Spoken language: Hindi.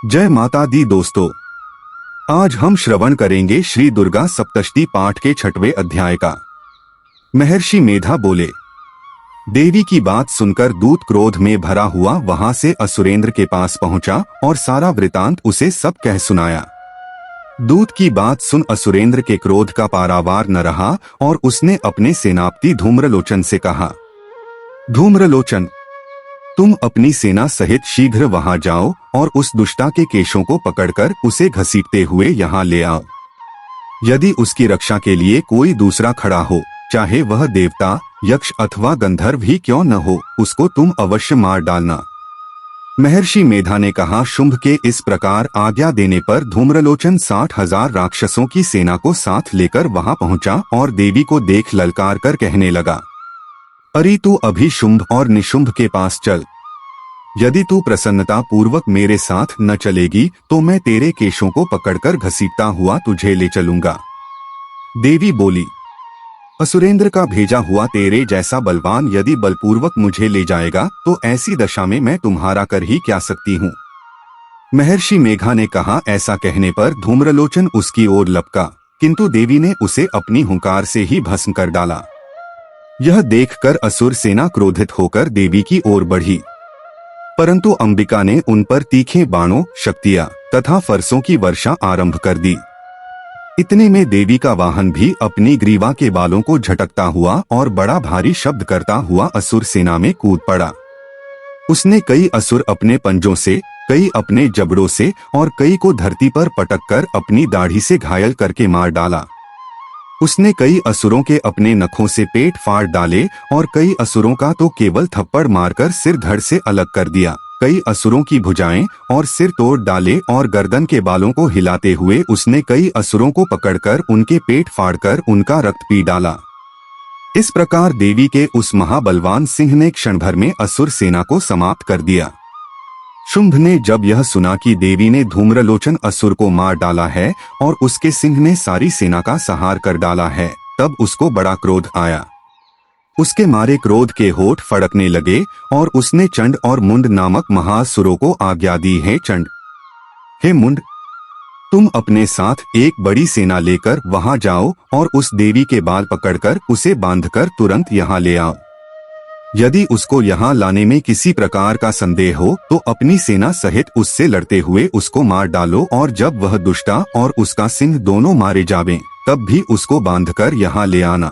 जय माता दी दोस्तों, आज हम श्रवण करेंगे श्री दुर्गा सप्तशती पाठ के 6वें अध्याय का। महर्षि मेधा बोले, देवी की बात सुनकर दूत क्रोध में भरा हुआ वहां से असुरेंद्र के पास पहुंचा और सारा वृतांत उसे सब कह सुनाया। दूत की बात सुन असुरेंद्र के क्रोध का पारावार न रहा और उसने अपने सेनापति धूम्रलोचन से कहा, धूम्रलोचन, तुम अपनी सेना सहित शीघ्र वहां जाओ और उस दुष्टा के केशों को पकड़कर उसे घसीटते हुए यहाँ ले आओ। यदि उसकी रक्षा के लिए कोई दूसरा खड़ा हो, चाहे वह देवता, यक्ष अथवा गंधर्व ही क्यों न हो, उसको तुम अवश्य मार डालना। महर्षि मेधा ने कहा। शुंभ के इस प्रकार आज्ञा देने पर धूम्रलोचन 60,000 राक्षसों की सेना को साथ लेकर वहां पहुंचा और देवी को देख ललकार कर कहने लगा, अरे तू अभी शुंभ और निशुंभ के पास चल। यदि तू प्रसन्नता पूर्वक मेरे साथ न चलेगी तो मैं तेरे केशों को पकड़कर घसीटता हुआ तुझे ले चलूंगा। देवी बोली, असुरेंद्र का भेजा हुआ तेरे जैसा बलवान यदि बलपूर्वक मुझे ले जाएगा तो ऐसी दशा में मैं तुम्हारा कर ही क्या सकती हूँ। महर्षि मेघा ने कहा। ऐसा कहने पर धूम्रलोचन उसकी ओर लपका, किंतु देवी ने उसे अपनी हुंकार से ही भस्म कर डाला। यह देखकर असुर सेना क्रोधित होकर देवी की ओर बढ़ी, परंतु अंबिका ने उन पर तीखे बाणों, शक्तियां तथा फरसों की वर्षा आरंभ कर दी। इतने में देवी का वाहन भी अपनी ग्रीवा के बालों को झटकता हुआ और बड़ा भारी शब्द करता हुआ असुर सेना में कूद पड़ा। उसने कई असुर अपने पंजों से, कई अपने जबड़ों से और कई को धरती पर पटककर अपनी दाढ़ी से घायल करके मार डाला। उसने कई असुरों के अपने नखों से पेट फाड़ डाले और कई असुरों का तो केवल थप्पड़ मारकर सिर धड़ से अलग कर दिया। कई असुरों की भुजाएं और सिर तोड़ डाले और गर्दन के बालों को हिलाते हुए उसने कई असुरों को पकड़कर उनके पेट फाड़कर उनका रक्त पी डाला। इस प्रकार देवी के उस महाबलवान सिंह ने क्षण भर में असुर सेना को समाप्त कर दिया। शुंभ ने जब यह सुना कि देवी ने धूम्रलोचन असुर को मार डाला है और उसके सिंह ने सारी सेना का संहार कर डाला है, तब उसको बड़ा क्रोध आया। उसके मारे क्रोध के होठ फड़कने लगे और उसने चंड और मुंड नामक महासुरों को आज्ञा दी है, चंड, हे मुंड, तुम अपने साथ एक बड़ी सेना लेकर वहां जाओ और उस देवी के बाल पकड़कर उसे बांधकर तुरंत यहाँ ले आओ। यदि उसको यहाँ लाने में किसी प्रकार का संदेह हो तो अपनी सेना सहित उससे लड़ते हुए उसको मार डालो और जब वह दुष्टा और उसका सिंह दोनों मारे जावें तब भी उसको बांधकर यहाँ ले आना।